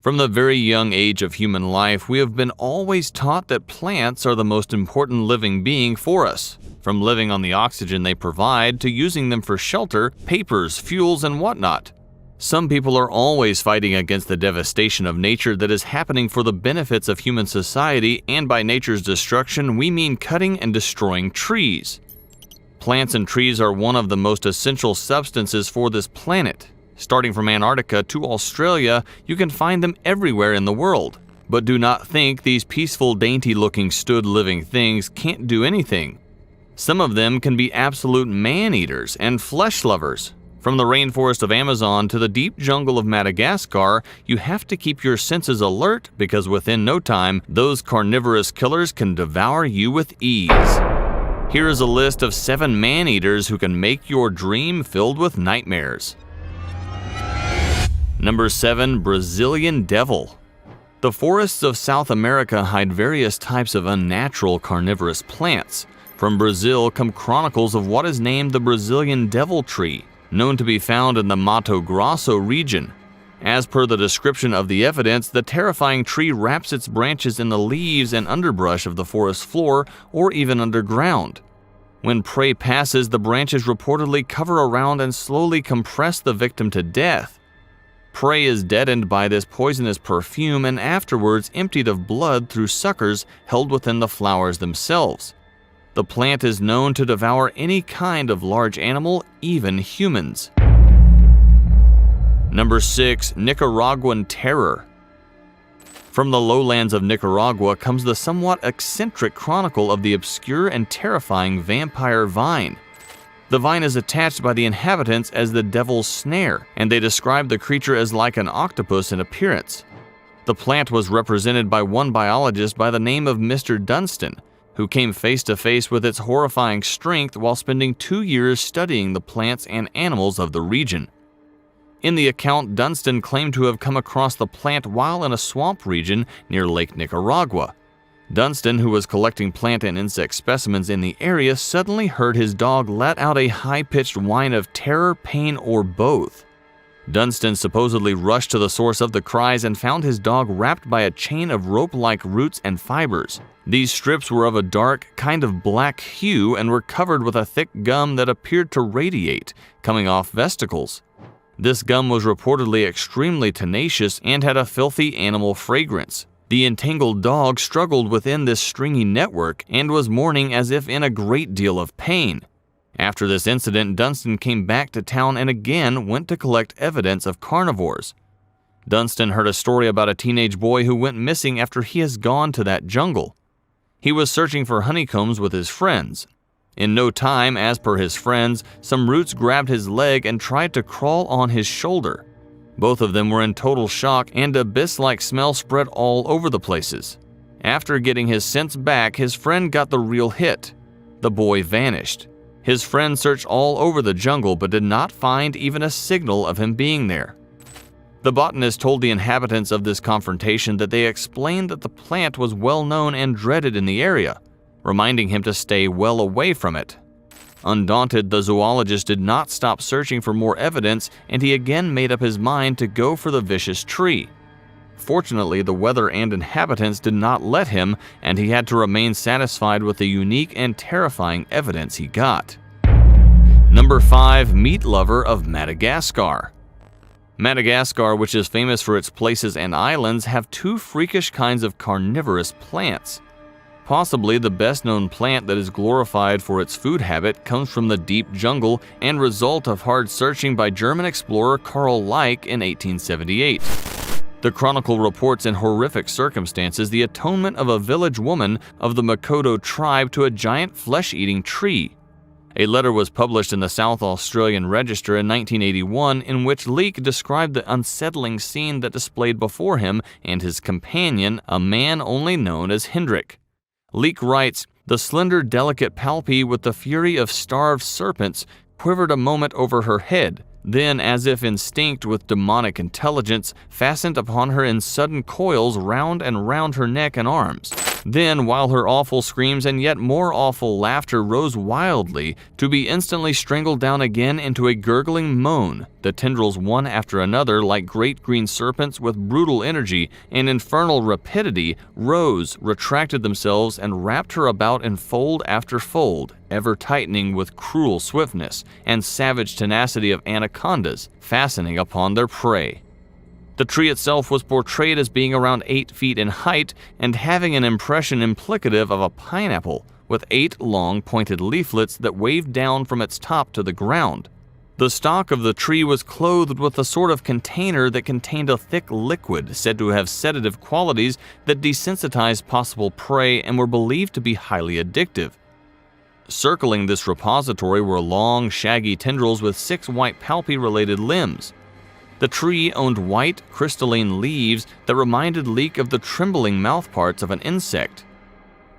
From the very young age of human life, we have been always taught that plants are the most important living being for us, from living on the oxygen they provide to using them for shelter, papers, fuels, and whatnot. Some people are always fighting against the devastation of nature that is happening for the benefits of human society, and by nature's destruction, we mean cutting and destroying trees. Plants and trees are one of the most essential substances for this planet. Starting from Antarctica to Australia, you can find them everywhere in the world. But do not think these peaceful, dainty-looking stood-living things can't do anything. Some of them can be absolute man-eaters and flesh lovers. From the rainforest of Amazon to the deep jungle of Madagascar, you have to keep your senses alert because within no time, those carnivorous killers can devour you with ease. Here is a list of 7 man-eaters who can make your dream filled with nightmares. Number 7. Brazilian Devil. The forests of South America hide various types of unnatural carnivorous plants. From Brazil come chronicles of what is named the Brazilian Devil tree, known to be found in the Mato Grosso region. As per the description of the evidence, the terrifying tree wraps its branches in the leaves and underbrush of the forest floor or even underground. When prey passes, the branches reportedly cover around and slowly compress the victim to death. Prey is deadened by this poisonous perfume and afterwards emptied of blood through suckers held within the flowers themselves. The plant is known to devour any kind of large animal, even humans. Number 6. Nicaraguan Terror. From the lowlands of Nicaragua comes the somewhat eccentric chronicle of the obscure and terrifying vampire vine. The vine is attached by the inhabitants as the devil's snare, and they describe the creature as like an octopus in appearance. The plant was represented by one biologist by the name of Mr. Dunstan, who came face to face with its horrifying strength while spending 2 years studying the plants and animals of the region. In the account, Dunstan claimed to have come across the plant while in a swamp region near Lake Nicaragua. Dunstan, who was collecting plant and insect specimens in the area, suddenly heard his dog let out a high-pitched whine of terror, pain, or both. Dunstan supposedly rushed to the source of the cries and found his dog wrapped by a chain of rope-like roots and fibers. These strips were of a dark, kind of black hue and were covered with a thick gum that appeared to radiate, coming off vesicles. This gum was reportedly extremely tenacious and had a filthy animal fragrance. The entangled dog struggled within this stringy network and was mourning as if in a great deal of pain. After this incident, Dunstan came back to town and again went to collect evidence of carnivores. Dunstan heard a story about a teenage boy who went missing after he has gone to that jungle. He was searching for honeycombs with his friends. In no time, as per his friends, some roots grabbed his leg and tried to crawl on his shoulder. Both of them were in total shock and abyss-like smell spread all over the places. After getting his sense back, his friend got the real hit. The boy vanished. His friend searched all over the jungle but did not find even a signal of him being there. The botanist told the inhabitants of this confrontation that they explained that the plant was well known and dreaded in the area, reminding him to stay well away from it. Undaunted, the zoologist did not stop searching for more evidence, and he again made up his mind to go for the vicious tree. Fortunately, the weather and inhabitants did not let him, and he had to remain satisfied with the unique and terrifying evidence he got. Number 5. Meat lover of Madagascar. Madagascar, which is famous for its places and islands, have 2 freakish kinds of carnivorous plants. Possibly the best-known plant that is glorified for its food habit comes from the deep jungle and result of hard searching by German explorer Karl Leich in 1878. The chronicle reports in horrific circumstances the atonement of a village woman of the Makoto tribe to a giant flesh-eating tree. A letter was published in the South Australian Register in 1981 in which Leich described the unsettling scene that displayed before him and his companion, a man only known as Hendrik. Leich writes, "The slender, delicate palpi with the fury of starved serpents quivered a moment over her head, then, as if instinct with demonic intelligence, fastened upon her in sudden coils round and round her neck and arms. Then, while her awful screams and yet more awful laughter rose wildly, to be instantly strangled down again into a gurgling moan, the tendrils one after another, like great green serpents with brutal energy and infernal rapidity, rose, retracted themselves, and wrapped her about in fold after fold, ever tightening with cruel swiftness and savage tenacity of anacondas, fastening upon their prey. The tree itself was portrayed as being around 8 feet in height and having an impression implicative of a pineapple, with 8 long pointed leaflets that waved down from its top to the ground. The stalk of the tree was clothed with a sort of container that contained a thick liquid said to have sedative qualities that desensitized possible prey and were believed to be highly addictive. Circling this repository were long, shaggy tendrils with 6 white palpi-related limbs. The tree owned white, crystalline leaves that reminded Leek of the trembling mouthparts of an insect.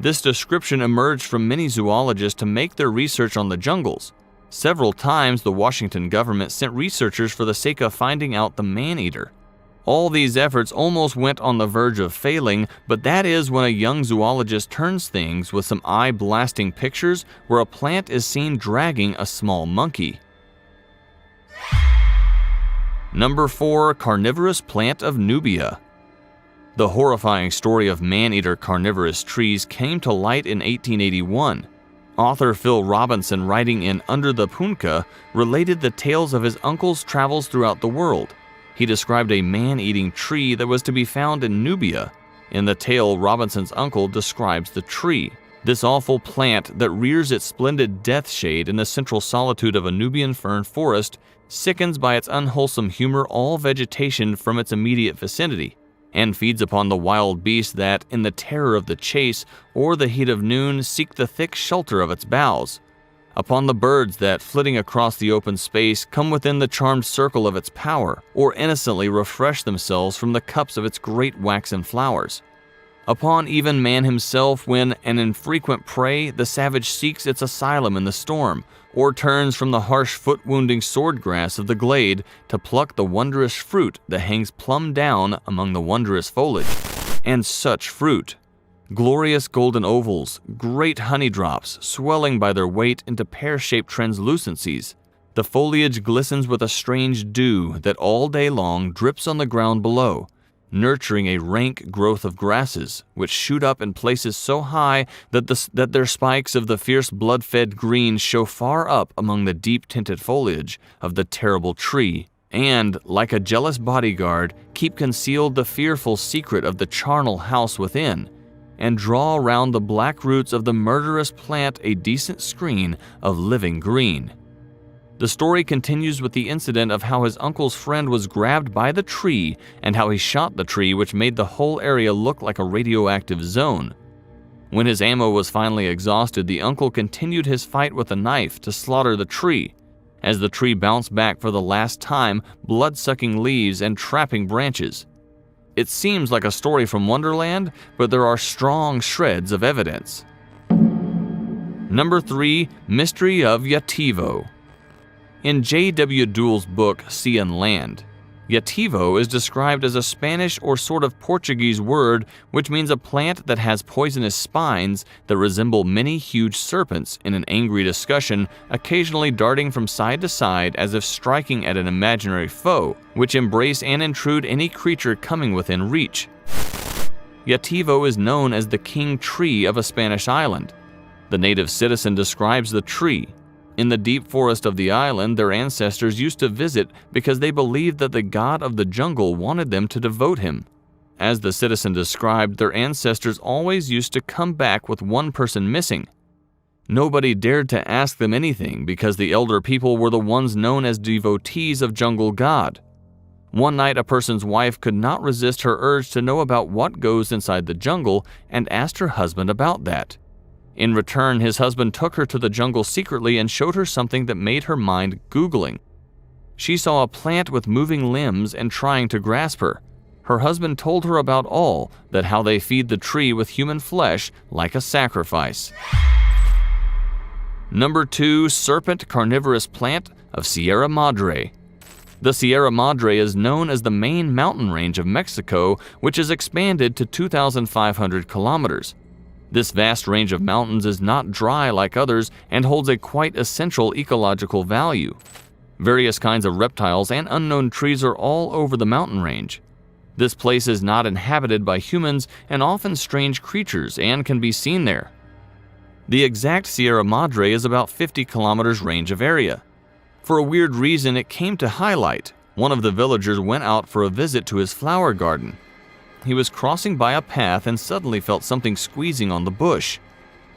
This description emerged from many zoologists to make their research on the jungles. Several times the Washington government sent researchers for the sake of finding out the man-eater. All these efforts almost went on the verge of failing, but that is when a young zoologist turns things with some eye-blasting pictures where a plant is seen dragging a small monkey. Number 4. Carnivorous Plant of Nubia. The horrifying story of man-eater carnivorous trees came to light in 1881. Author Phil Robinson, writing in Under the Punka, related the tales of his uncle's travels throughout the world. He described a man-eating tree that was to be found in Nubia. In the tale, Robinson's uncle describes the tree, this awful plant that rears its splendid death shade in the central solitude of a Nubian fern forest, sickens by its unwholesome humor all vegetation from its immediate vicinity, and feeds upon the wild beasts that, in the terror of the chase or the heat of noon, seek the thick shelter of its boughs, upon the birds that, flitting across the open space, come within the charmed circle of its power, or innocently refresh themselves from the cups of its great waxen flowers, upon even man himself when, an infrequent prey, the savage seeks its asylum in the storm, or turns from the harsh foot-wounding swordgrass of the glade to pluck the wondrous fruit that hangs plumb down among the wondrous foliage. And such fruit! Glorious golden ovals, great honey drops, swelling by their weight into pear-shaped translucencies. The foliage glistens with a strange dew that all day long drips on the ground below, nurturing a rank growth of grasses, which shoot up in places so high that their spikes of the fierce blood-fed green show far up among the deep-tinted foliage of the terrible tree, and, like a jealous bodyguard, keep concealed the fearful secret of the charnel house within, and draw around the black roots of the murderous plant a decent screen of living green. The story continues with the incident of how his uncle's friend was grabbed by the tree and how he shot the tree, which made the whole area look like a radioactive zone. When his ammo was finally exhausted, the uncle continued his fight with a knife to slaughter the tree. As the tree bounced back for the last time, blood-sucking leaves and trapping branches. It seems like a story from Wonderland, but there are strong shreds of evidence. Number 3. Mystery of Yativo. In J.W. Dewell's book, Sea and Land, Yativo is described as a Spanish or sort of Portuguese word which means a plant that has poisonous spines that resemble many huge serpents in an angry discussion, occasionally darting from side to side as if striking at an imaginary foe, which embrace and intrude any creature coming within reach. Yativo is known as the king tree of a Spanish island. The native citizen describes the tree. In the deep forest of the island, their ancestors used to visit because they believed that the god of the jungle wanted them to devote him. As the citizen described, their ancestors always used to come back with one person missing. Nobody dared to ask them anything because the elder people were the ones known as devotees of jungle god. One night, a person's wife could not resist her urge to know about what goes inside the jungle and asked her husband about that. In return, his husband took her to the jungle secretly and showed her something that made her mind googling. She saw a plant with moving limbs and trying to grasp her. Her husband told her about all, that how they feed the tree with human flesh like a sacrifice. Number 2. Serpent Carnivorous Plant of Sierra Madre. The Sierra Madre is known as the main mountain range of Mexico, which is expanded to 2,500 kilometers. This vast range of mountains is not dry like others and holds a quite essential ecological value. Various kinds of reptiles and unknown trees are all over the mountain range. This place is not inhabited by humans and often strange creatures and can be seen there. The exact Sierra Madre is about 50 kilometers range of area. For a weird reason it came to highlight, one of the villagers went out for a visit to his flower garden. He was crossing by a path and suddenly felt something squeezing on the bush.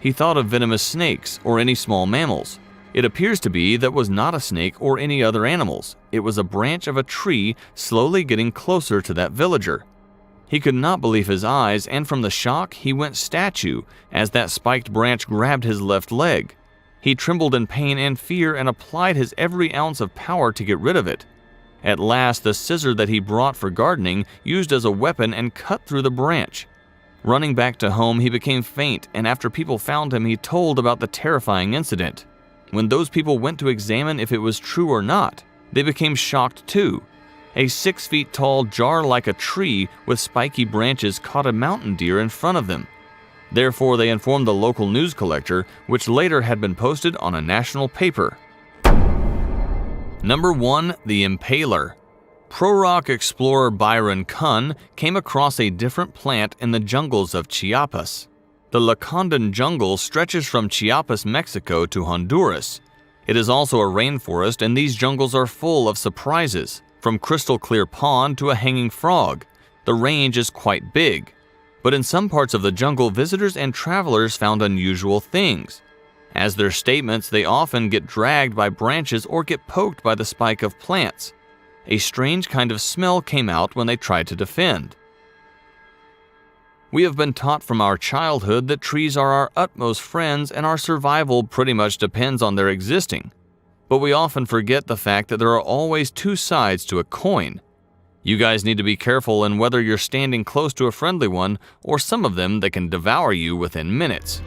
He thought of venomous snakes or any small mammals. It appears to be that was not a snake or any other animals. It was a branch of a tree slowly getting closer to that villager. He could not believe his eyes, and from the shock he went statue as that spiked branch grabbed his left leg. He trembled in pain and fear and applied his every ounce of power to get rid of it. At last, the scissor that he brought for gardening used as a weapon and cut through the branch. Running back to home, he became faint, and after people found him, he told about the terrifying incident. When those people went to examine if it was true or not, they became shocked too. A 6 feet tall jar like a tree with spiky branches caught a mountain deer in front of them. Therefore, they informed the local news collector, which later had been posted on a national paper. Number 1. The Impaler. Pro-rock explorer Byron Kunn came across a different plant in the jungles of Chiapas. The Lacandan jungle stretches from Chiapas, Mexico to Honduras. It is also a rainforest, and these jungles are full of surprises, from crystal clear pond to a hanging frog. The range is quite big. But in some parts of the jungle, visitors and travelers found unusual things. As their statements, they often get dragged by branches or get poked by the spike of plants. A strange kind of smell came out when they tried to defend. We have been taught from our childhood that trees are our utmost friends and our survival pretty much depends on their existing. But we often forget the fact that there are always two sides to a coin. You guys need to be careful in whether you're standing close to a friendly one or some of them that can devour you within minutes.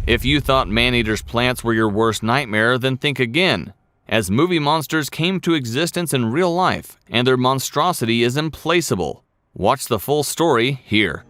If you thought man-eaters plants were your worst nightmare, then think again, as movie monsters came to existence in real life, and their monstrosity is implacable. Watch the full story here.